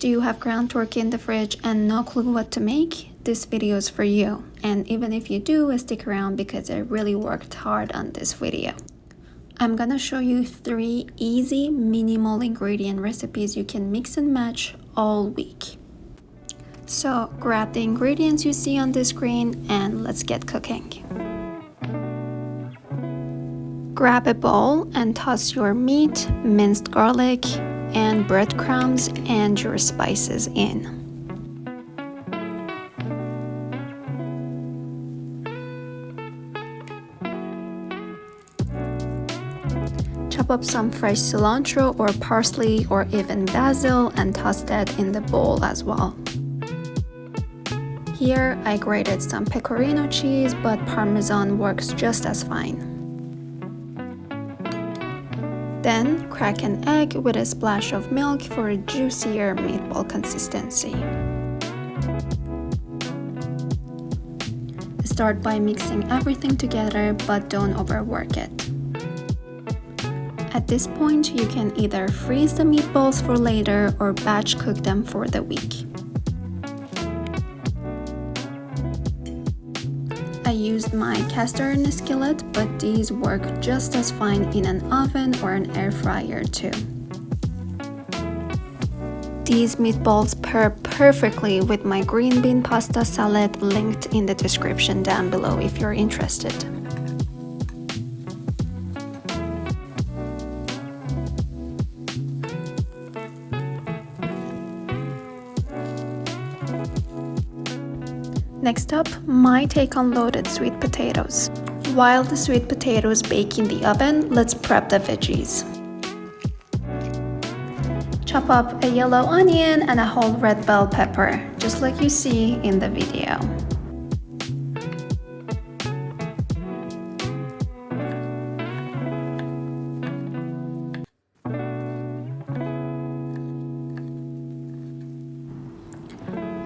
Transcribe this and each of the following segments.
Do you have ground turkey in the fridge and no clue what to make? This video is for you. And even if you do, stick around because I really worked hard on this video. I'm gonna show you 3 easy, minimal ingredient recipes you can mix and match all week. So grab the ingredients you see on the screen and let's get cooking. Grab a bowl and toss your meat, minced garlic, and breadcrumbs and your spices in. Chop up some fresh cilantro or parsley or even basil and toss that in the bowl as well. Here I grated some pecorino cheese, but Parmesan works just as fine. Then crack an egg with a splash of milk for a juicier meatball consistency. Start by mixing everything together, but don't overwork it. At this point, you can either freeze the meatballs for later or batch cook them for the week. I used my cast iron skillet, but these work just as fine in an oven or an air fryer too. These meatballs pair perfectly with my green bean pasta salad linked in the description down below if you're interested. Next up, my take on loaded sweet potatoes. While the sweet potatoes bake in the oven, let's prep the veggies. Chop up a yellow onion and a whole red bell pepper, just like you see in the video.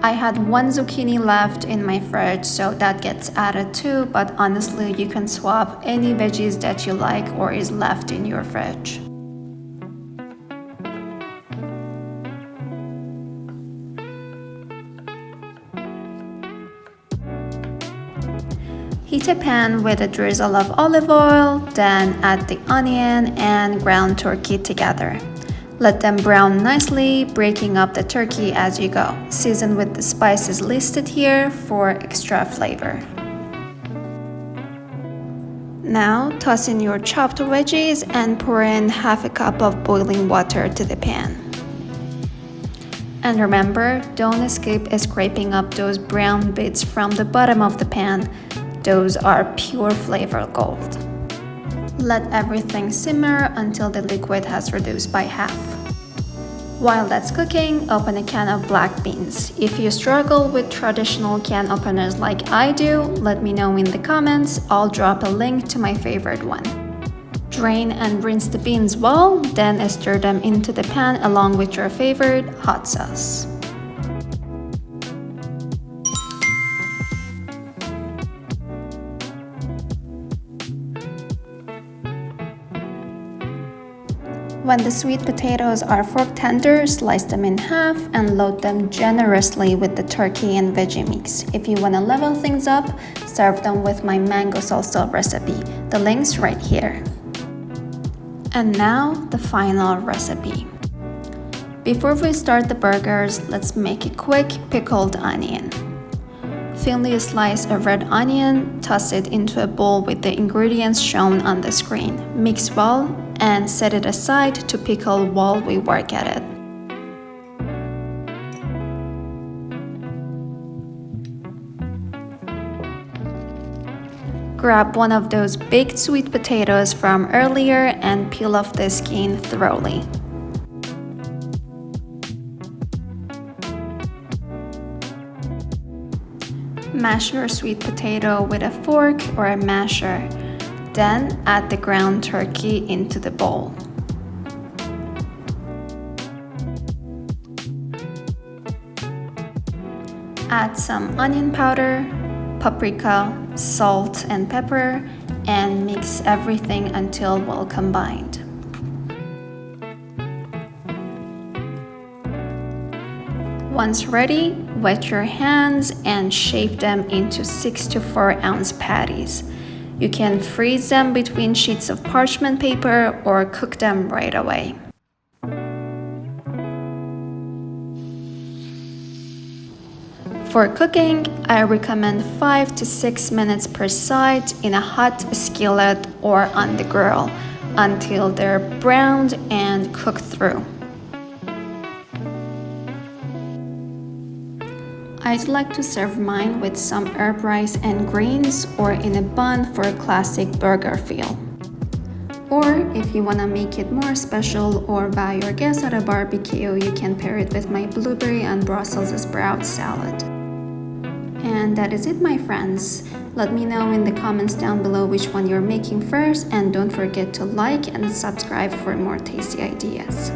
I had 1 zucchini left in my fridge, so that gets added too, but honestly you can swap any veggies that you like or is left in your fridge. Heat a pan with a drizzle of olive oil, then add the onion and ground turkey together. Let them brown nicely, breaking up the turkey as you go. Season with the spices listed here for extra flavor. Now toss in your chopped veggies and pour in half a cup of boiling water to the pan. And remember, don't escape scraping up those brown bits from the bottom of the pan. Those are pure flavor gold. Let everything simmer until the liquid has reduced by half. While that's cooking, open a can of black beans. If you struggle with traditional can openers like I do, let me know in the comments. I'll drop a link to my favorite one. Drain and rinse the beans well, then stir them into the pan along with your favorite hot sauce. When the sweet potatoes are fork tender, slice them in half and load them generously with the turkey and veggie mix. If you want to level things up, serve them with my mango salsa recipe. The link's right here. And now, the final recipe. Before we start the burgers, let's make a quick pickled onion. Thinly slice a red onion, toss it into a bowl with the ingredients shown on the screen. Mix well and set it aside to pickle while we work at it. Grab one of those baked sweet potatoes from earlier and peel off the skin thoroughly. Mash your sweet potato with a fork or a masher. Then add the ground turkey into the bowl. Add some onion powder, paprika, salt and pepper, and mix everything until well combined. Once ready, wet your hands and shape them into 6 to 4 ounce patties. You can freeze them between sheets of parchment paper or cook them right away. For cooking, I recommend 5 to 6 minutes per side in a hot skillet or on the grill until they're browned and cooked through. I'd like to serve mine with some herb rice and greens or in a bun for a classic burger feel. Or if you want to make it more special or buy your guests at a barbecue, you can pair it with my blueberry and Brussels sprout salad. And that is it, my friends. Let me know in the comments down below which one you're making first, and don't forget to like and subscribe for more tasty ideas.